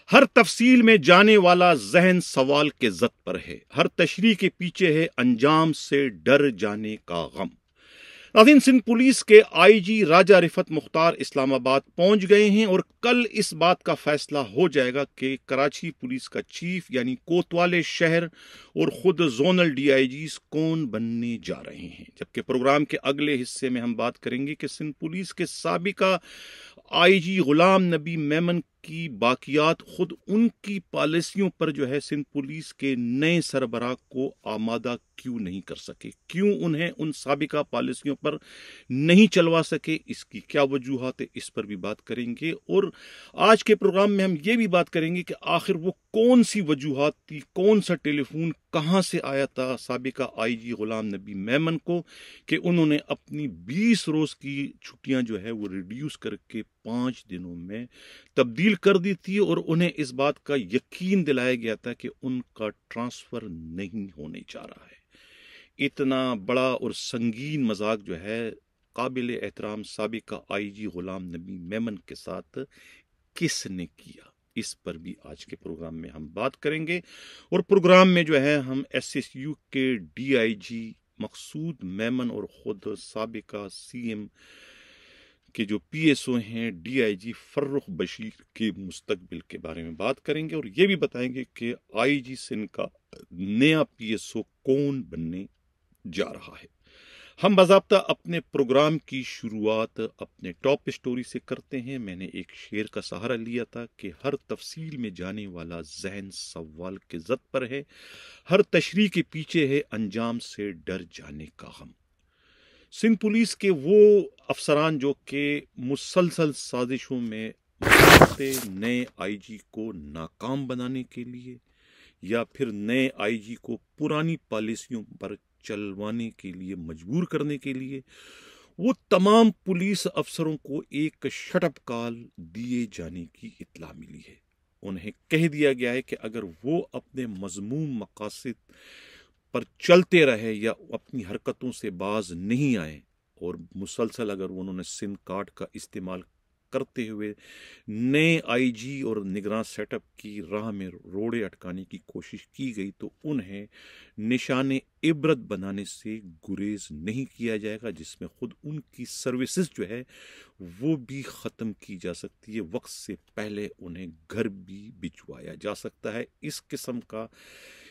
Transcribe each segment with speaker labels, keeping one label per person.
Speaker 1: हर तफसील में जाने वाला जहन सवाल के जद पर है, हर तशरीह के पीछे है अंजाम से डर जाने का गम। नाज़रीन, सिंध पुलिस के आईजी राजा रिफत मुख्तार इस्लामाबाद पहुंच गए हैं और कल इस बात का फैसला हो जाएगा कि कराची पुलिस का चीफ यानी कोतवाले शहर और खुद जोनल डीआईजीज कौन बनने जा रहे हैं। जबकि प्रोग्राम के अगले हिस्से में हम बात करेंगे कि सिंध पुलिस के साबिका आईजी गुलाम नबी मेमन की बाकियात खुद उनकी पॉलिसियों पर जो है सिंध पुलिस के नए सरबराह को आमादा क्यों नहीं कर सके, क्यों उन्हें उन साबिका पॉलिसियों पर नहीं चलवा सके, इसकी क्या वजूहात है, इस पर भी बात करेंगे। और आज के प्रोग्राम में हम ये भी बात करेंगे कि आखिर वो कौन सी वजूहात थी, कौन सा टेलीफोन कहां से आया था साबिका आईजी गुलाम नबी मेमन को कि उन्होंने अपनी 20 रोज की छुट्टियां जो है वो रिड्यूस करके 5 दिनों में तब्दील कर दी थी और उन्हें इस बात का यकीन दिलाया गया था कि उनका ट्रांसफर नहीं होने जा रहा है। इतना बड़ा और संगीन मजाक जो है काबिल एहतराम साबिका आईजी गुलाम नबी मेमन के साथ किसने किया, इस पर भी आज के प्रोग्राम में हम बात करेंगे। और प्रोग्राम में जो है हम एसएसयू के डीआईजी मकसूद मेमन और खुद साबिका सीएम के जो पीएसओ हैं डीआईजी फर्रुख बशीर के मुस्तकबिल के बारे में बात करेंगे और ये भी बताएंगे कि आईजी सिंध का नया पीएसओ कौन बनने जा रहा है। हम बाज़ाब्ता अपने प्रोग्राम की शुरुआत अपने टॉप स्टोरी से करते हैं। मैंने एक शेर का सहारा लिया था कि हर तफसील में जाने वाला जहन सवाल के जद पर है, हर तशरीह के पीछे है अंजाम से डर जाने का गम। सिंध पुलिस के वो अफसरान जो कि मुसलसल साजिशों में नए आईजी को नाकाम बनाने के लिए या फिर नए आईजी को पुरानी पॉलिसियों पर चलवाने के लिए मजबूर करने के लिए वो तमाम पुलिस अफसरों को एक शटअप कॉल दिए जाने की इत्तला मिली है। उन्हें कह दिया गया है कि अगर वो अपने मजमूम मकासद पर चलते रहे या अपनी हरकतों से बाज नहीं आए और मुसलसल अगर उन्होंने सिम कार्ड का इस्तेमाल करते हुए नए आईजी और निगरान सेटअप की राह में रोड़े अटकाने की कोशिश की गई तो उन्हें निशाने इबरत बनाने से गुरेज नहीं किया जाएगा, जिसमें खुद उनकी सर्विसेज जो है वो भी ख़त्म की जा सकती है, वक्त से पहले उन्हें घर भी भिजवाया जा सकता है। इस किस्म का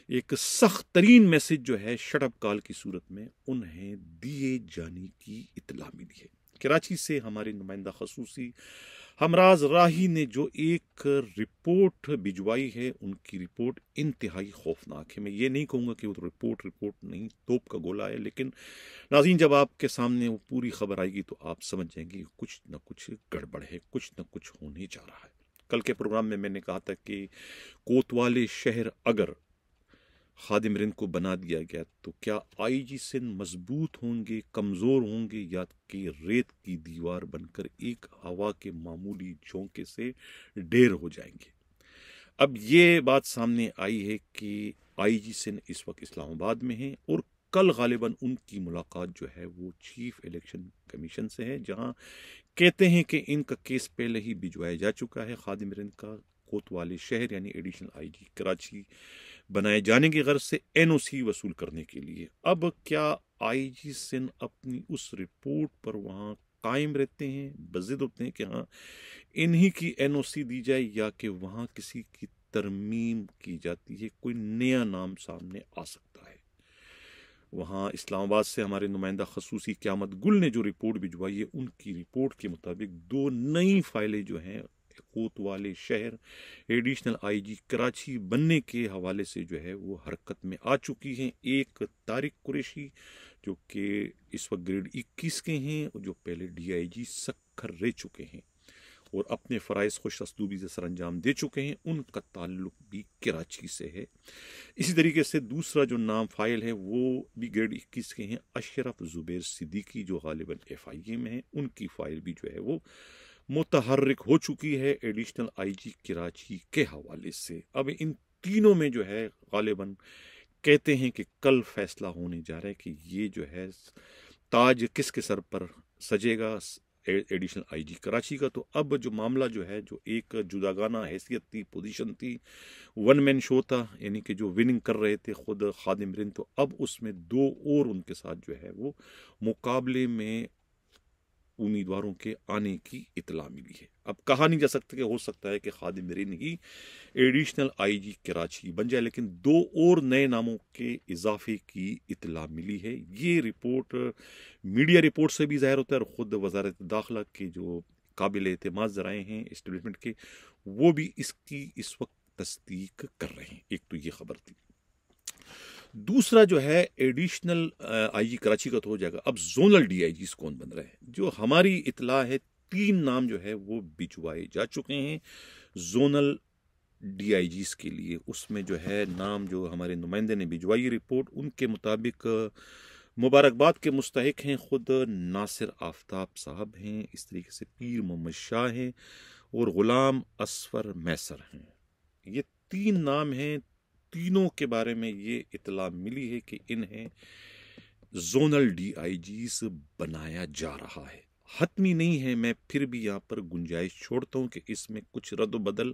Speaker 1: एक सख्त तरीन मैसेज जो है शटअप कॉल की सूरत में उन्हें दिए जाने की इत्तला मिली है। कराची से हमारे नुमाइंदा खसूसी हमराज राही ने जो एक रिपोर्ट भिजवाई है, उनकी रिपोर्ट इंतहाई खौफनाक है। मैं ये नहीं कहूँगा कि वो रिपोर्ट नहीं, तोप का गोला है, लेकिन नाज़रीन जब आपके सामने वो पूरी खबर आएगी तो आप समझ जाएंगे कुछ न कुछ गड़बड़ है, कुछ न कुछ होने जा रहा है। कल के प्रोग्राम में मैंने कहा था कि कोतवाले शहर अगर खादिम रिंद को बना दिया गया तो क्या आईजी सिंध मजबूत होंगे, कमज़ोर होंगे, या कि रेत की दीवार बनकर एक हवा के मामूली झोंके से ढेर हो जाएंगे। अब ये बात सामने आई है कि आईजी सिंध इस वक्त इस्लामाबाद में है और कल गालिबन उनकी मुलाकात जो है वो चीफ इलेक्शन कमीशन से है, जहां कहते हैं कि इनका केस पहले ही भिजवाया जा चुका है। खादिम रिंद का कोतवाली शहर यानी एडिशनल आईजी कराची बनाए जाने की गर्ज से एनओसी वसूल करने के लिए। अब क्या आईजी सिंध अपनी उस रिपोर्ट पर वहां कायम रहते हैं, बजिद होते हैं कि हाँ इन्हीं की एनओसी दी जाए, या कि वहां किसी की तरमीम की जाती है, कोई नया नाम सामने आ सकता है। वहाँ इस्लामाबाद से हमारे नुमाइंदा खसूसी क़यामत गुल ने जो रिपोर्ट भिजवाई है, उनकी रिपोर्ट के मुताबिक 2 नई फाइलें जो हैं कोतवाले शहर एडिशनल आईजी कराची बनने के हवाले से जो है वो हरकत में आ चुकी हैं। एक तारिक कुरैशी जो कि इस वक्त ग्रेड 21 के हैं और जो पहले डीआईजी सक्खर रह चुके हैं और अपने फ़राइज़ खुश असलूबी से सरअंजाम दे चुके हैं, उनका ताल्लुक भी कराची से है। इसी तरीके से दूसरा जो नाम फाइल है वो भी ग्रेड 21 के हैं, अशरफ ज़ुबैर सिद्दीकी जो गालिबन FIA में है, उनकी फाइल भी जो है वो मुतहर्रिक हो चुकी है एडिशनल आईजी कराची के हवाले से। अब इन तीनों में जो है गालिबन कहते हैं कि कल फैसला होने जा रहा है कि ये जो है ताज किसके सर पर सजेगा, एडिशनल आईजी कराची का। तो अब जो मामला जो है, जो एक जुदागाना हैसियत थी, पोजीशन थी, वन मैन शो था, यानी कि जो विनिंग कर रहे थे खुद खादिम रिंद, तो अब उसमें दो और उनके साथ जो है वो मुकाबले में उम्मीदवारों के आने की इतला मिली है। अब कहा नहीं जा सकता कि हो सकता है कि खादिम रिंद ही एडिशनल आईजी कराची बन जाए, लेकिन दो और नए नामों के इजाफे की इतला मिली है। ये रिपोर्ट मीडिया रिपोर्ट से भी जाहिर होता है और ख़ुद वजारत दाखिला के जो काबिल एतमाद ज़राए हैं एस्टेब्लिशमेंट के, वो भी इसकी इस वक्त तस्दीक कर रहे हैं। एक तो ये खबर थी। दूसरा जो है एडिशनल आईजी कराची का तो हो जाएगा, अब जोनल डीआईजी कौन बन रहे हैं। जो हमारी इतला है, 3 नाम जो है वो भिजवाए जा चुके हैं जोनल डीआईजीज के लिए। उसमें जो है नाम जो हमारे नुमाइंदे ने भिजवाई रिपोर्ट, उनके मुताबिक मुबारकबाद के मुस्तहिक हैं खुद नासिर आफ्ताब साहब हैं, इस तरीके से पीर मोहम्मद शाह हैं और गुलाम असफर मैसर हैं। ये 3 नाम हैं। तीनों के बारे में ये इतला मिली है कि इन्हें जोनल डीआईजीज बनाया जा रहा है। हतमी नहीं है, मैं फिर भी यहाँ पर गुंजाइश छोड़ता हूँ कि इसमें कुछ रद्द-बदल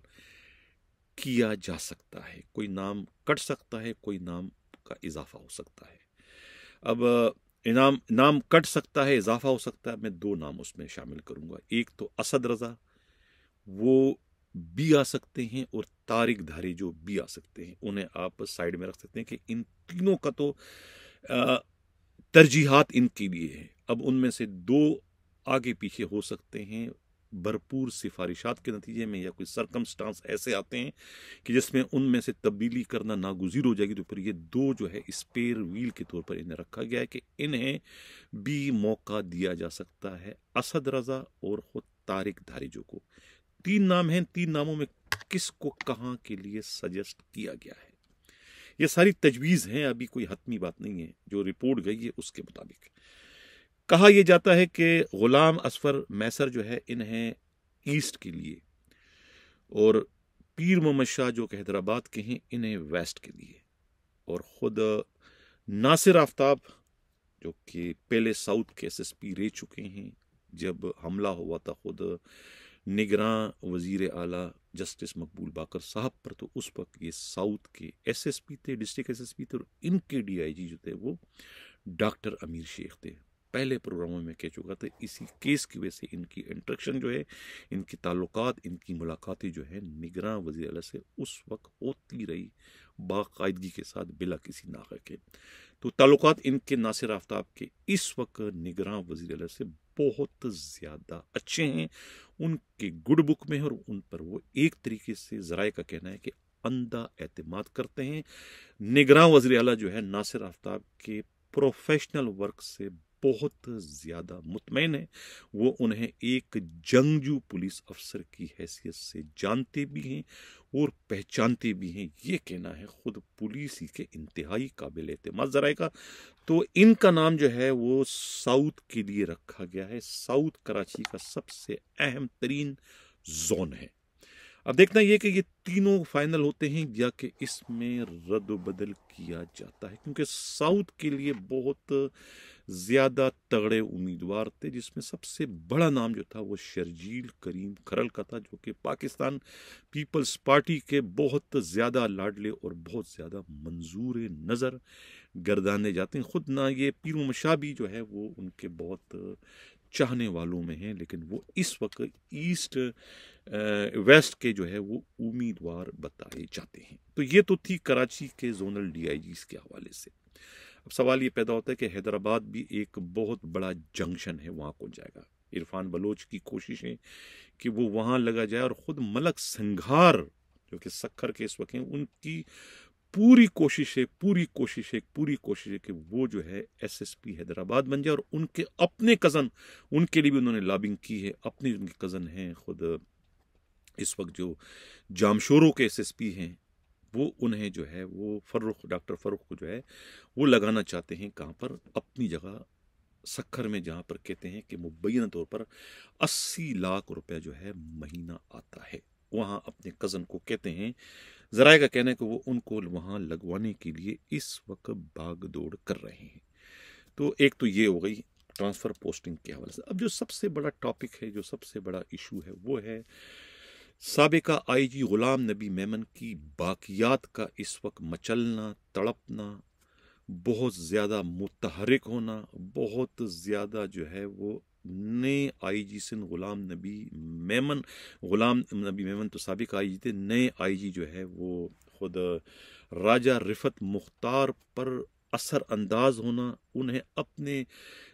Speaker 1: किया जा सकता है। कोई नाम कट सकता है, कोई नाम का इजाफा हो सकता है। अब नाम कट सकता है, इजाफा हो सकता है। मैं 2 नाम उसमें शामिल करूंगा। एक तो असद रजा, वो भी आ सकते हैं, और तारिक धारी जो भी आ सकते हैं। उन्हें आप साइड में रख सकते हैं कि इन तीनों का तो तरजीहात इनके लिए है। अब उनमें से 2 आगे पीछे हो सकते हैं भरपूर सिफारिशात के नतीजे में, या कोई सरकमस्टांस ऐसे आते हैं कि जिसमें उनमें से तब्दीली करना नागुज़ीर हो जाएगी। तो फिर ये 2 जो है स्पेयर व्हील के तौर पर इन्हें रखा गया है कि इन्हें भी मौका दिया जा सकता है, असद रजा और खुद तारिक धारिजो को। 3 नाम हैं। 3 नामों में किसको कहां के लिए सजेस्ट किया गया है, ये सारी तजवीज़ हैं, अभी कोई हतमी बात नहीं है। जो रिपोर्ट गई है उसके मुताबिक कहा यह जाता है कि गुलाम असफर मैसर जो है इन्हें ईस्ट के लिए, और पीर मोहम्मद शाह जो कि हैदराबाद के हैं इन्हें वेस्ट के लिए, और ख़ुद नासिर आफ्ताब जो कि पहले साउथ के एसएसपी रह चुके हैं। जब हमला हुआ था खुद निगरान वजीर आला जस्टिस मकबूल बाकर साहब पर, तो उस वक्त ये साउथ के एसएसपी थे, डिस्ट्रिक्ट एसएसपी थे, और इनके डीआईजी जो थे वो डॉक्टर अमीर शेख थे। पहले प्रोग्रामों में कह चुका था, इसी केस की वजह से इनकी इंट्रैक्शन जो है, इनकी ताल्लुकात, इनकी मुलाकातें जो है निगरान वज़ीर आला से उस वक्त होती रही बाकायदगी के साथ, बिला किसी नागा के। तो ताल्लुकात इनके नासिर आफ्ताब के इस वक्त निगरान वज़ीर आला से बहुत ज़्यादा अच्छे हैं, उनके गुड बुक में है, और उन पर वो एक तरीके से ज़राए का कहना है कि अंधा एतमाद करते हैं। निगरान वज़ीर आला जो है नासिर आफ्ताब के प्रोफेशनल वर्क से बहुत ज़्यादा मुतमईन है। वो उन्हें एक जंगजू पुलिस अफसर की हैसियत से जानते भी हैं और पहचानते भी हैं। ये कहना है खुद पुलिस ही के इंतहाई काबिल एतमाद ज़राए का। तो इनका नाम जो है वो साउथ के लिए रखा गया है। साउथ कराची का सबसे अहम तरीन जोन है। अब देखना यह कि ये तीनों फाइनल होते हैं या कि इसमें रद्द बदल किया जाता है, क्योंकि साउथ के लिए बहुत ज़्यादा तगड़े उम्मीदवार थे, जिसमें सबसे बड़ा नाम जो था वो शर्जील करीम खरल का था, जो कि पाकिस्तान पीपल्स पार्टी के बहुत ज़्यादा लाडले और बहुत ज़्यादा मंजूर नज़र गर्दाने जाते हैं। ख़ुद ना ये पीर मोहम्मद शाह भी जो है वो उनके बहुत चाहने वालों में हैं, लेकिन वो इस वक्त ईस्ट वेस्ट के जो है वो उम्मीदवार बताए जाते हैं। तो ये तो थी कराची के जोनल डीआईजीज के हवाले से। अब सवाल ये पैदा होता है कि हैदराबाद भी एक बहुत बड़ा जंक्शन है, वहाँ कौन जाएगा। इरफान बलोच की कोशिश है कि वो वहाँ लगा जाए, और ख़ुद मलक संघार जो कि सक्खर के इस वक्त हैं, उनकी पूरी कोशिश है कि वो जो है एसएसपी हैदराबाद बन जाए, और उनके अपने कज़न, उनके लिए भी उन्होंने लॉबिंग की है। अपने उनके कज़न हैं खुद इस वक्त जो जामशोरों के एसएसपी हैं, वो उन्हें जो है वो डॉक्टर फ़र्रुख को जो है वो लगाना चाहते हैं। कहाँ पर? अपनी जगह सक्खर में, जहाँ पर कहते हैं कि मुबैना तौर पर 80 लाख रुपया जो है महीना आता है, वहाँ अपने कज़न को कहते हैं। ज़राए का कहना है कि वो उनको वहाँ लगवाने के लिए इस वक्त भाग दौड़ कर रहे हैं। तो एक तो ये हो गई ट्रांसफ़र पोस्टिंग के हवाले से। अब जो सबसे बड़ा टॉपिक है, जो सबसे बड़ा इशू है, वो है साबिका आईजी गुलाम नबी मेमन की बाकियात का इस वक्त मचलना, तड़पना, बहुत ज़्यादा मुतहरिक होना, बहुत ज़्यादा जो है वो नए आईजी सिंध गुलाम नबी मेमन तो साबिक आईजी थे, नए आईजी जो है वो खुद राजा रिफत मुख्तार पर असर अंदाज होना, उन्हें अपने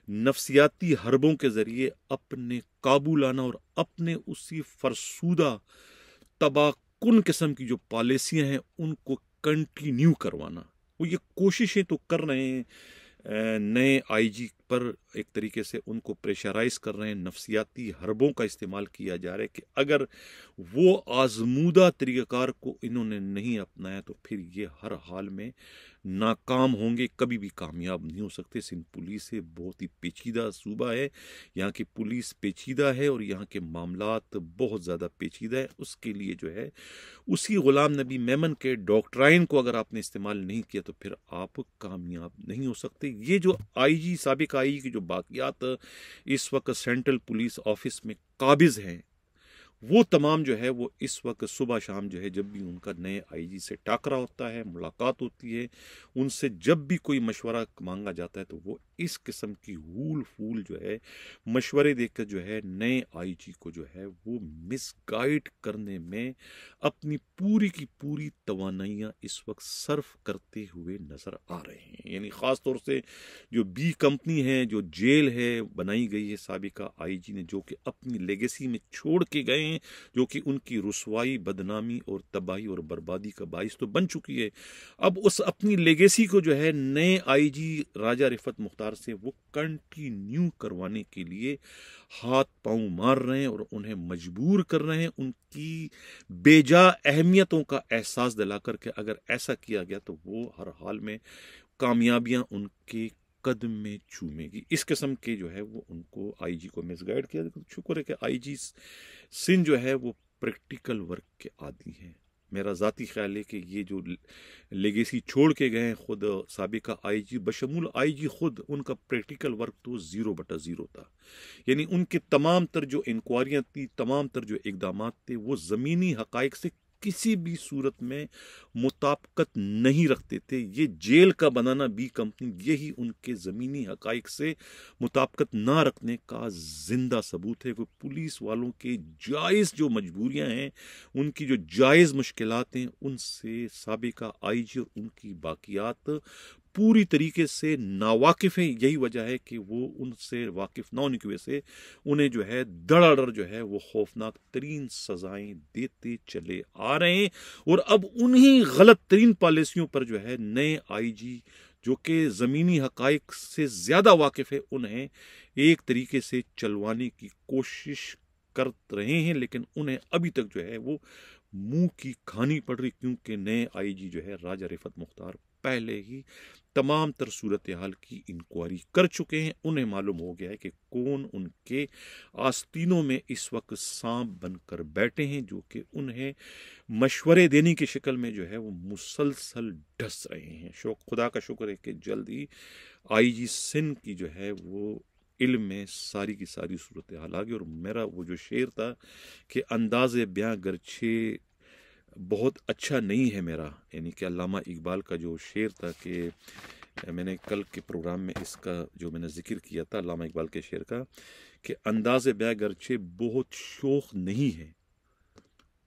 Speaker 1: नफ्सियाती हरबों के ज़रिए अपने काबू लाना और अपने उसी फरसूदा तबाकुन किस्म की जो पॉलिसियाँ हैं उनको कंटिन्यू करवाना। वो ये कोशिशें तो कर रहे हैं नए आईजी पर, एक तरीके से उनको प्रेशराइज कर रहे हैं, नफ्सियाती हरबों का इस्तेमाल किया जा रहा है कि अगर वो आजमूदा तरीक़ाकार को इन्होंने नहीं अपनाया तो फिर ये हर हाल में नाकाम होंगे, कभी भी कामयाब नहीं हो सकते। सिंध पुलिस है बहुत ही पेचीदा सूबा है, यहाँ की पुलिस पेचीदा है और यहाँ के मामलात बहुत ज़्यादा पेचीदा है। उसके लिए जो है उसी गुलाम नबी मेमन के डॉक्ट्राइन को अगर आपने इस्तेमाल नहीं किया तो फिर आप कामयाब नहीं हो सकते। ये जो आईजी साबिक आईजी की जो बाकियात इस वक्त सेंट्रल पुलिस ऑफिस में काबिज हैं, वो तमाम जो है वो इस वक्त सुबह शाम जो है जब भी उनका नए आईजी से टाकरा होता है, मुलाकात होती है, उनसे जब भी कोई मशवरा मांगा जाता है तो वो इस किस्म की हूल फूल जो है मशवरे देकर जो है नए आईजी को जो है वो मिसगाइड करने में अपनी पूरी की पूरी तवानाइयाँ इस वक्त सर्फ करते हुए नज़र आ रहे हैं। यानी ख़ास तौर से जो बी कंपनी है, जो जेल है बनाई गई है साबिका आईजी ने, जो कि अपनी लेगेसी में छोड़ के गए हैं, जो कि उनकी रुसवाई, बदनामी और तबाही और बर्बादी का बाइस तो बन चुकी है। अब उस अपनी लेगेसी को जो है नए आईजी राजा रिफत मुख्तार से वो कंटिन्यू करवाने के लिए हाथ पांव मार रहे हैं और उन्हें मजबूर कर रहे हैं, उनकी बेजा अहमियतों का एहसास दिलाकर के अगर ऐसा किया गया तो वो हर हाल में कामयाबियां उनके कदम में चूमेगी। इस किस्म के जो है वो उनको आईजी को मिसगाइड किया। शुक्र है कि आईजी सिंध जो है वो प्रैक्टिकल वर्क के आदी हैं। मेरा ज़ाती ख्याल है कि ये जो लेगेसी छोड़ के गए हैं खुद साबिका आईजी बशमूल आईजी खुद, उनका प्रैक्टिकल वर्क तो 0/0 था। यानी उनके तमाम तर जो इंक्वायरियाँ थी, तमाम तर जो इकदामात थे, वो ज़मीनी हकाइक से किसी भी सूरत में मुताबिकत नहीं रखते थे। ये जेल का बनाना बी कंपनी, यही उनके ज़मीनी हकाइक से मुताबिकत ना रखने का जिंदा सबूत है। वो पुलिस वालों के जायज़ जो मजबूरियां हैं, उनकी जो जायज़ मुश्किलात हैं, उनसे साबिका आईजी और उनकी बाकियात पूरी तरीके से नावाकिफ़ है। यही वजह है कि वो उनसे वाकिफ़ ना होने की वजह से उन्हें जो है धड़ाधड़ जो है वो खौफनाक तरीन सजाएं देते चले आ रहे हैं। और अब उन्हीं गलत तरीन पॉलिसियों पर जो है नए आईजी जो कि ज़मीनी हकाइक से ज़्यादा वाकिफ़ है, उन्हें एक तरीके से चलवाने की कोशिश कर रहे हैं, लेकिन उन्हें अभी तक जो है वो मुंह की खानी पड़ रही, क्योंकि नए आईजी जो है राजा रिफत मुख्तार पहले ही तमाम तर सूरत हाल की इंक्वायरी कर चुके हैं। उन्हें मालूम हो गया है कि कौन उनके आस्तीनों में इस वक्त सांप बनकर बैठे हैं, जो कि उन्हें मशवरे देने की शक्ल में जो है वो मुसलसल डस रहे हैं। खुदा का शुक्र है कि जल्द ही आईजी सिंध की जो है वो इल्म में सारी की सारी सूरत हाल आ गई। और मेरा वो जो शेर था कि अंदाज़े बयां गर्छे बहुत अच्छा नहीं है मेरा, यानी कि अल्लामा इकबाल का जो शेर था, कि मैंने कल के प्रोग्राम में इसका जो मैंने जिक्र किया था अल्लामा इकबाल के शेर का, कि अंदाज़े बयां गर्छे बहुत शोख नहीं है,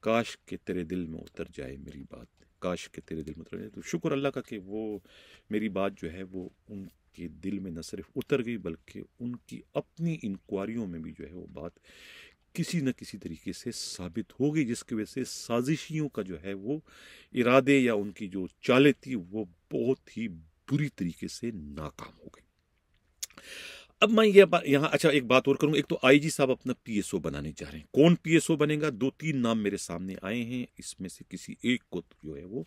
Speaker 1: काश के तेरे दिल में उतर जाए मेरी बात, काश के तेरे दिल में उतर जाए। तो शुक्र अल्लाह का कि वो मेरी बात जो है वो उनके दिल में न सिर्फ उतर गई, बल्कि उनकी अपनी इंक्वायरियों में भी जो है वो बात किसी न किसी तरीके से साबित हो गई, जिसकी वजह से साजिशियों का जो है वो इरादे या उनकी जो चालें थी वो बहुत ही बुरी तरीके से नाकाम हो गई। अब मैं ये यहाँ अच्छा एक बात और करूँ। एक तो आईजी साहब अपना पीएसओ बनाने जा रहे हैं। कौन पीएसओ बनेगा? 2-3 नाम मेरे सामने आए हैं, इसमें से किसी एक को जो है वो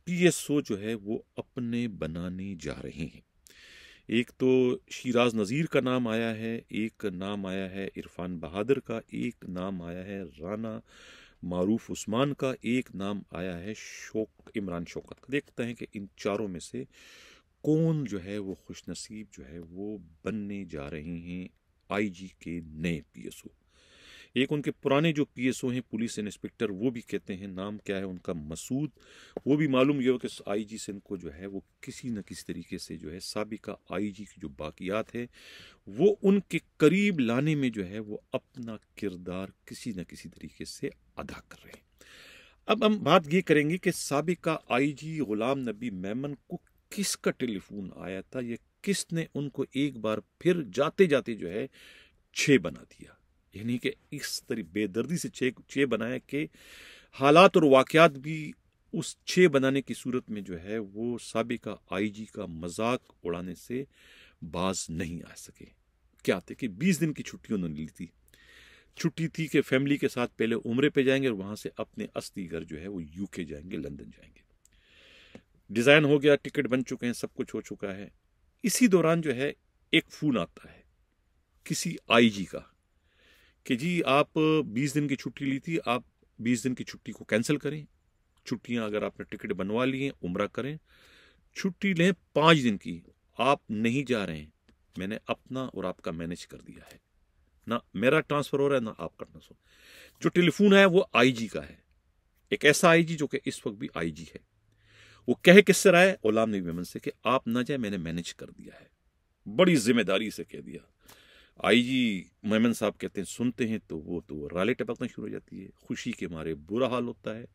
Speaker 1: पीएसओ जो है वो अपने बनाने जा रहे हैं। एक तो शिराज नज़ीर का नाम आया है, एक नाम आया है इरफान बहादुर का, एक नाम आया है राना मारूफ उस्मान का, एक नाम आया है इमरान शौकत का। देखते हैं कि इन चारों में से कौन जो है वो खुशनसीब जो है वो बनने जा रहे हैं आईजी के नए पीएसओ। एक उनके पुराने जो पीएसओ हैं पुलिस इंस्पेक्टर, वो भी कहते हैं, नाम क्या है उनका, मसूद। वो भी मालूम ये हो कि आईजी सिंध को जो है वो किसी न किसी तरीके से जो है साबिका आईजी की जो बाकियात है वो उनके करीब लाने में जो है वो अपना किरदार किसी न किसी तरीके से अदा कर रहे हैं। अब हम बात ये करेंगे कि साबिका आईजी गुलाम नबी मेमन को किसका टेलीफोन आया था, ये किसने उनको एक बार फिर जाते जाते जो है 6 बना दिया। यानी कि इस तरह बेदर्दी से 6 बनाया कि हालात और वाकयात भी उस 6 बनाने की सूरत में जो है वो साबिका आईजी का मजाक उड़ाने से बाज नहीं आ सके। क्या थे कि 20 दिन की छुट्टी उन्होंने ली थी। छुट्टी थी कि फैमिली के साथ पहले उम्रे पे जाएंगे और वहां से अपने असली घर जो है वो यूके जाएंगे, लंदन जाएंगे। डिजाइन हो गया, टिकट बन चुके हैं, सब कुछ हो चुका है। इसी दौरान जो है एक फोन आता है किसी आईजी का कि जी आप 20 दिन की छुट्टी ली थी, आप 20 दिन की छुट्टी को कैंसिल करें। छुट्टियां अगर आपने टिकट बनवा ली हैं, उम्रा करें, छुट्टी लें 5 दिन की, आप नहीं जा रहे हैं। मैंने अपना और आपका मैनेज कर दिया है, ना मेरा ट्रांसफर हो रहा है ना आपका ट्रांसफर। जो टेलीफोन है वो आईजी का है, एक ऐसा आईजी जो कि इस वक्त भी आईजी है। वो कह किससे रहा है? गुलाम नबी मेमन से कि आप ना जाए, मैंने मैनेज कर दिया है। बड़ी जिम्मेदारी से कह दिया। आईजी मेमन साहब कहते हैं, सुनते हैं तो वो राले टपकना शुरू हो जाती है, खुशी के मारे बुरा हाल होता है।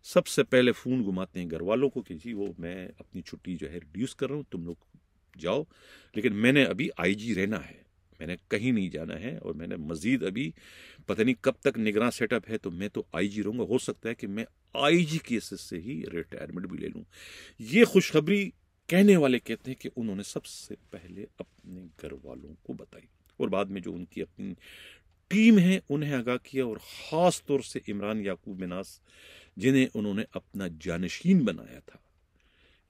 Speaker 1: सबसे पहले फोन घुमाते हैं घर वालों को कि जी वो मैं अपनी छुट्टी जो है रिड्यूस कर रहा हूँ, तुम लोग जाओ, लेकिन मैंने अभी आईजी रहना है, मैंने कहीं नहीं जाना है और मैंने मजीद अभी पता नहीं कब तक निगरान सेटअप है, तो मैं तो आईजी रहूंगा। हो सकता है कि मैं आईजी केसेस से ही रिटायरमेंट भी ले लूं। ये खुशखबरी कहने वाले कहते हैं कि उन्होंने सबसे पहले अपने घर वालों को बताई और बाद में जो उनकी अपनी टीम है उन्हें आगाह किया, और खास तौर से इमरान याकूब मिनास जिन्हें उन्होंने अपना जानशीन बनाया था,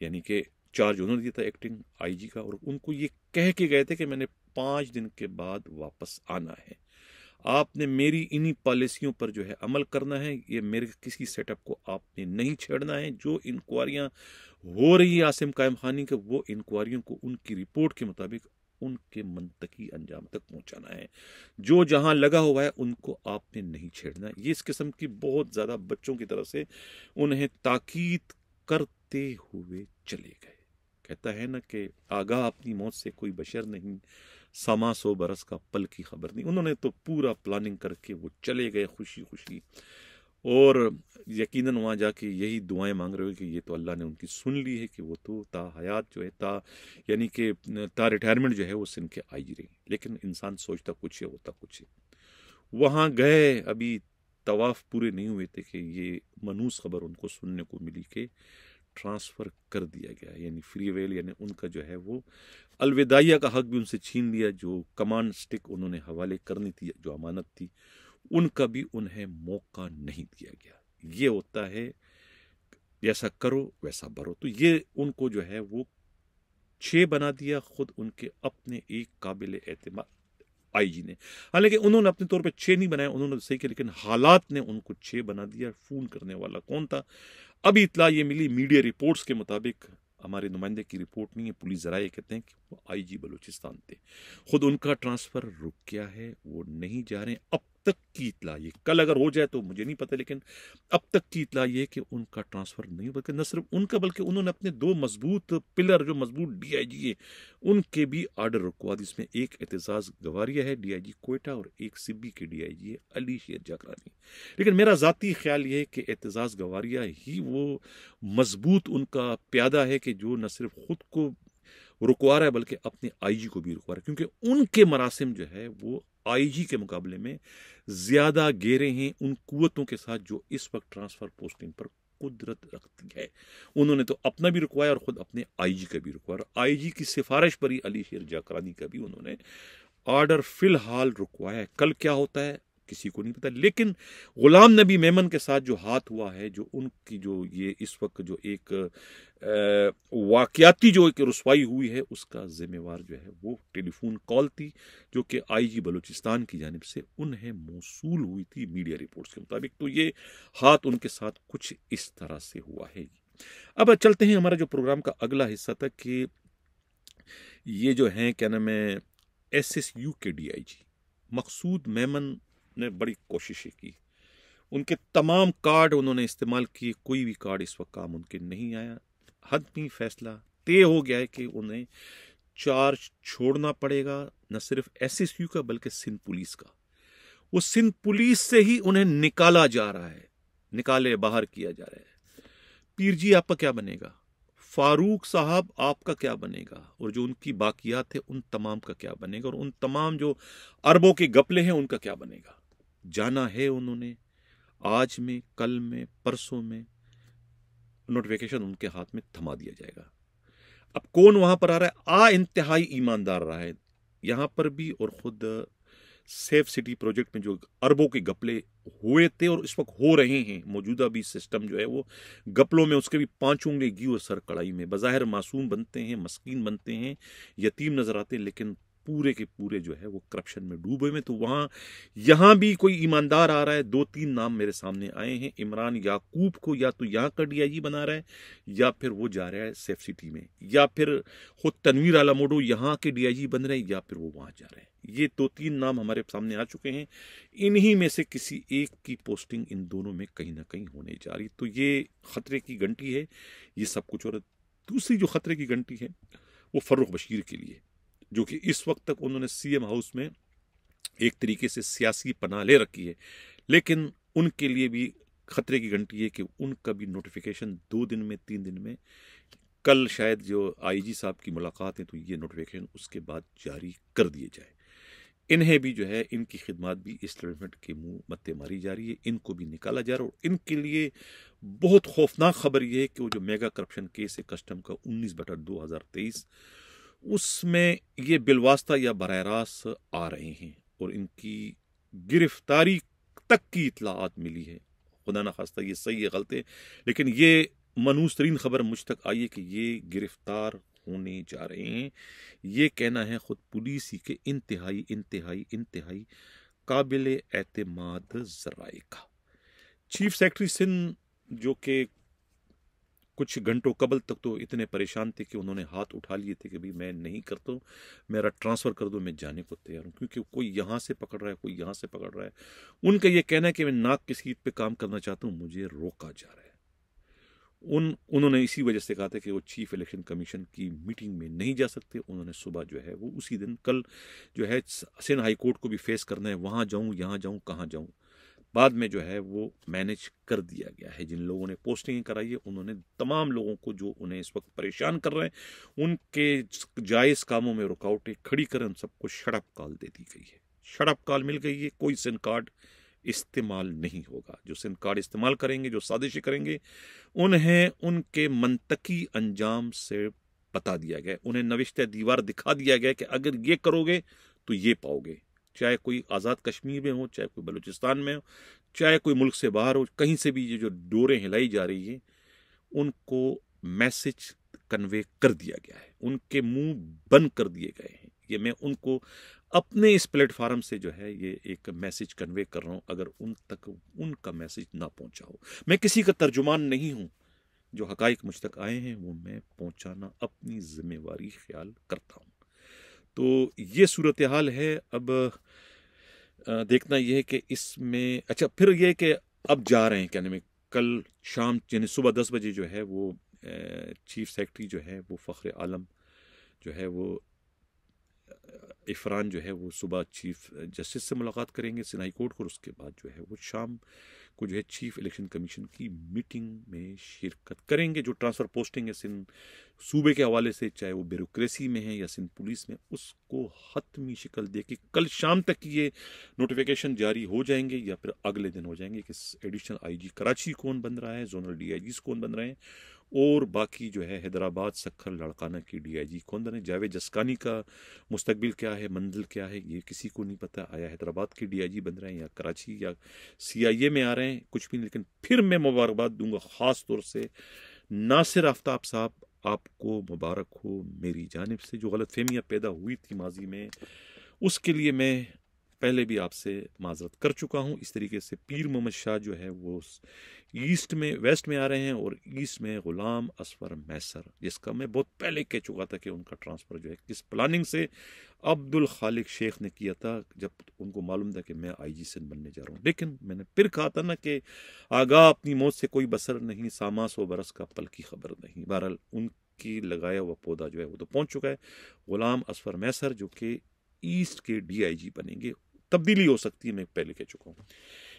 Speaker 1: यानी कि चार्ज उन्होंने दिया था एक्टिंग आईजी का, और उनको ये कह के गए थे कि मैंने 5 दिन के बाद वापस आना है, आपने मेरी इन्हीं पॉलिसियों पर जो है अमल करना है, ये मेरे किसी सेटअप को आपने नहीं छेड़ना है। जो इंक्वायरियां हो रही है आसिम कायम खानी के, वो इंक्वायरियों को उनकी रिपोर्ट के मुताबिक उनके मंतकी अंजाम तक पहुंचाना है। जो जहां लगा हुआ है उनको आपने नहीं छेड़ना। ये इस किस्म की बहुत ज्यादा बच्चों की तरफ से उन्हें ताकीद करते हुए चले गए। कहता है ना कि आगाह अपनी मौत से कोई बशर नहीं, समा 100 बरस का पल की खबर नहीं। उन्होंने तो पूरा प्लानिंग करके वो चले गए खुशी खुशी, और यकीनन वहां जाके यही दुआएं मांग रहे हो कि ये तो अल्लाह ने उनकी सुन ली है कि वो तो ता हयात जो है यानी कि ता रिटायरमेंट जो है वो सिंध के आई रही। लेकिन इंसान सोचता कुछ है, होता कुछ है। वहां गए, अभी तवाफ पूरे नहीं हुए थे कि ये मनूस खबर उनको सुनने को मिली कि ट्रांसफर कर दिया गया, यानी फ्री वेल, यानी उनका जो है वो अलविदाइया का हक भी उनसे छीन लिया। जो कमांड स्टिक उन्होंने हवाले करनी थी, जो अमानत थी, उनका भी उन्हें मौका नहीं दिया गया। ये होता है जैसा करो वैसा भरो। तो ये उनको जो है वो 6 बना दिया खुद उनके अपने एक काबिल एतमाद आईजी ने। हालांकि उन्होंने अपने तौर पे 6 नहीं बनाया, उन्होंने सही किया, लेकिन हालात ने उनको 6 बना दिया। फोन करने वाला कौन था? अभी इतला ये मिली मीडिया रिपोर्ट्स के मुताबिक, हमारे नुमाइंदे की रिपोर्ट नहीं है, पुलिस जराये कहते हैं कि वो आईजी बलूचिस्तान थे। खुद उनका ट्रांसफर रुक गया है, वो नहीं जा रहे हैं। अब तक की इतला ये, कल अगर हो जाए तो मुझे नहीं पता, लेकिन अब तक की इतला ये कि उनका ट्रांसफर नहीं, बल्कि न सिर्फ उनका बल्कि उन्होंने अपने 2 मजबूत पिलर, जो मजबूत डीआईजी है, उनके भी आर्डर रुकवा दी। इसमें एक एतजाज गवारिया है डीआईजी कोयटा, और एक सिब्बी के डीआईजी है अली शेर जाकरानी। लेकिन मेरा जाती ख्याल ये है कि एतजाज गवारिया ही वो मजबूत उनका प्यादा है कि जो न सिर्फ खुद को रुकवा रहा है बल्कि अपने आईजी को भी रुकवा रहा है, क्योंकि उनके मरासिम जो है वो आईजी के मुकाबले में ज्यादा गहरे हैं उन कुव्वतों के साथ जो इस वक्त ट्रांसफर पोस्टिंग पर कुदरत रखती है। उन्होंने तो अपना भी रुकवाया और खुद अपने आईजी का भी रुकवाया। आईजी की सिफारिश पर ही अली शेर जाकरानी का भी उन्होंने ऑर्डर फिलहाल रुकवाया है। कल क्या होता है किसी को नहीं पता। लेकिन गुलाम नबी मेमन के साथ जो हाथ हुआ है, जो उनकी जो ये इस वक्त जो एक वाकयाती जो एक रुसवाई हुई है, उसका जिम्मेवार जो है वो टेलीफोन कॉल थी जो कि आईजी बलूचिस्तान की जानिब से उन्हें मौसूल हुई थी मीडिया रिपोर्ट्स के मुताबिक। तो ये हाथ उनके साथ कुछ इस तरह से हुआ है। अब चलते हैं, हमारा जो प्रोग्राम का अगला हिस्सा था कि ये जो हैं क्या नाम है SSU के DIG मकसूद मेमन ने बड़ी कोशिशें की, उनके तमाम कार्ड उन्होंने इस्तेमाल किए, कोई भी कार्ड इस वक्त काम उनके नहीं आया। हतमी फैसला तय हो गया है कि उन्हें चार्ज छोड़ना पड़ेगा, न सिर्फ SSU का बल्कि सिंध पुलिस का। वो सिंध पुलिस से ही उन्हें निकाला जा रहा है, निकाले बाहर किया जा रहा है। पीर जी आपका क्या बनेगा, फारूक साहब आपका क्या बनेगा, और जो उनकी बाकियात है उन तमाम का क्या बनेगा, और उन तमाम जो अरबों के गपले हैं उनका क्या बनेगा। जाना है उन्होंने, आज में, कल में, परसों में नोटिफिकेशन उनके हाथ में थमा दिया जाएगा। अब कौन वहां पर आ रहा है, इंतहाई ईमानदार रहा है यहां पर भी, और खुद सेफ सिटी प्रोजेक्ट में जो अरबों के गपले हुए थे और इस वक्त हो रहे हैं, मौजूदा भी सिस्टम जो है वो गपलों में, उसके भी 5 उंगली घी और सर कढ़ाई में। बज़ाहिर मासूम बनते हैं, मस्कीन बनते हैं, यतीम नजर आते हैं, लेकिन पूरे के पूरे जो है वो करप्शन में डूबे में। तो वहां यहां भी कोई ईमानदार आ रहा है। 2-3 नाम मेरे सामने आए हैं। इमरान याकूब को या तो यहां का DIG बना रहा है, या फिर वो जा रहा है सेफ सिटी में, या फिर खुद तनवीर आला मोडो यहां के DIG बन रहे हैं, या फिर वो वहां जा रहे हैं। ये 2-3 नाम हमारे सामने आ चुके हैं। इन्हीं में से किसी एक की पोस्टिंग इन दोनों में कहीं ना कहीं होने जा रही। तो ये खतरे की घंटी है ये सब कुछ। और दूसरी जो खतरे की घंटी है वो फर्रुख बशीर के लिए, जो कि इस वक्त तक उन्होंने CM हाउस में एक तरीके से सियासी पनाह ले रखी है, लेकिन उनके लिए भी खतरे की घंटी है कि उनका भी नोटिफिकेशन 2 दिन में, 3 दिन में, कल शायद जो IG साहब की मुलाकात है तो ये नोटिफिकेशन उसके बाद जारी कर दिए जाए। इन्हें भी जो है इनकी खिदमत भी इस्टेब्लिशमेंट के मुंह मत्ते मारी जा रही है, इनको भी निकाला जा रहा है। और इनके लिए बहुत खौफनाक खबर यह है कि वो जो मेगा करप्शन केस है कस्टम का 19/2023, उसमें ये बिलवास्ता या बराह रास्त आ रहे हैं और इनकी गिरफ्तारी तक की इतलात मिली है। खुदा ना खास्ता ये सही है गलत है, लेकिन ये मनूस तरीन खबर मुझ तक आई है कि ये गिरफ्तार होने जा रहे हैं। ये कहना है खुद पुलिस ही के इंतहाई इंतहाई इंतहाई काबिल एतमाद जराए का। चीफ सेक्रेटरी सिंध जो कि कुछ घंटों कबल तक तो इतने परेशान थे कि उन्होंने हाथ उठा लिए थे कि भाई मैं नहीं करता हूँ, मेरा ट्रांसफ़र कर दो, मैं जाने को तैयार हूँ, क्योंकि कोई यहाँ से पकड़ रहा है, कोई यहाँ से पकड़ रहा है। उनका ये कहना है कि मैं नाक की सीट पे काम करना चाहता हूँ, मुझे रोका जा रहा है। उन्होंने इसी वजह से कहा था कि वो चीफ इलेक्शन कमीशन की मीटिंग में नहीं जा सकते। उन्होंने सुबह जो है वो उसी दिन कल जो है सिंध हाई कोर्ट को भी फेस करना है, वहाँ जाऊँ, यहाँ जाऊँ, कहाँ जाऊँ। बाद में जो है वो मैनेज कर दिया गया है। जिन लोगों ने पोस्टिंग कराई है उन्होंने तमाम लोगों को जो उन्हें इस वक्त परेशान कर रहे हैं उनके जायज़ कामों में रुकावटें खड़ी कर उन सबको शड़प कॉल दे दी गई है। शड़प कॉल मिल गई है, कोई सिम कार्ड इस्तेमाल नहीं होगा। जो सिम कार्ड इस्तेमाल करेंगे, जो साजिशें करेंगे, उन्हें उनके मंतकी अंजाम से बता दिया गया, उन्हें नविश्ते दीवार दिखा दिया गया कि अगर ये करोगे तो ये पाओगे। चाहे कोई आज़ाद कश्मीर में हो, चाहे कोई बलूचिस्तान में हो, चाहे कोई मुल्क से बाहर हो, कहीं से भी ये जो डोरें हिलाई जा रही हैं उनको मैसेज कन्वे कर दिया गया है, उनके मुंह बंद कर दिए गए हैं। ये मैं उनको अपने इस प्लेटफार्म से जो है ये एक मैसेज कन्वे कर रहा हूँ। अगर उन तक उनका मैसेज ना पहुंचा हो, मैं किसी का तर्जुमान नहीं हूँ, जो हकाइक मुझ तक आए हैं वो मैं पहुंचाना अपनी जिम्मेवारी ख्याल करता हूँ। तो ये सूरत हाल है। अब देखना यह है कि इसमें अच्छा फिर ये कि अब जा रहे हैं कहने में, कल शाम यानी सुबह 10 बजे जो है वो चीफ सेक्रेटरी जो है वो फ़ख्र आलम जो है वो इफ़रान जो है वो सुबह चीफ जस्टिस से मुलाकात करेंगे सिंध हाई कोर्ट को, और उसके बाद जो है वो शाम को जो है चीफ इलेक्शन कमीशन की मीटिंग में शिरकत करेंगे। जो ट्रांसफ़र पोस्टिंग है सिंध सूबे के हवाले से, चाहे वो ब्यूरोक्रेसी में है या सिंध पुलिस में, उसको हतमी शिकल दे के कल शाम तक ये नोटिफिकेशन जारी हो जाएंगे या फिर अगले दिन हो जाएंगे कि एडिशनल IG कराची कौन बन रहा है, जोनल DIGs कौन बन रहे हैं, और बाकी जो है हैदराबाद सखर लड़काना की DIG कौन बने। जावेद जस्कानी का मुस्तकबिल क्या है, मंजिल क्या है, ये किसी को नहीं पता। आया हैदराबाद के DIG बन रहे हैं या कराची या CIA में आ रहे हैं, कुछ भी नहीं। लेकिन फिर मैं मुबारकबाद दूंगा ख़ास तौर से नासिर आफ्ताब साहब, आपको मुबारक हो मेरी जानिब से। जो गलतफहमियाँ पैदा हुई थी माजी में, उसके लिए मैं पहले भी आपसे माजरत कर चुका हूँ। इस तरीके से पीर मोहम्मद शाह जो है वो वेस्ट में आ रहे हैं और ईस्ट में गुलाम असफर मैसर, जिसका मैं बहुत पहले कह चुका था कि उनका ट्रांसफ़र जो है किस प्लानिंग से अब्दुल खालिक शेख ने किया था, जब उनको मालूम था कि मैं IG सिंध बनने जा रहा हूँ। लेकिन मैंने फिर कहा था ना कि आगाह अपनी मौत से कोई बसर नहीं, सामा 100 बरस का पल की खबर नहीं। बहरहाल उनकी लगाया हुआ पौधा जो है वो तो पहुँच चुका है। गुलाम असफर मैसर जो कि ईस्ट के DIG बनेंगे, तब्दीली हो सकती है, मैं पहले कह चुका हूँ।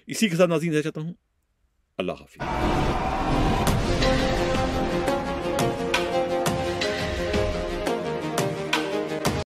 Speaker 1: इसी के साथ नाज़रीन चाहता हूँ, अल्लाह हाफिज़।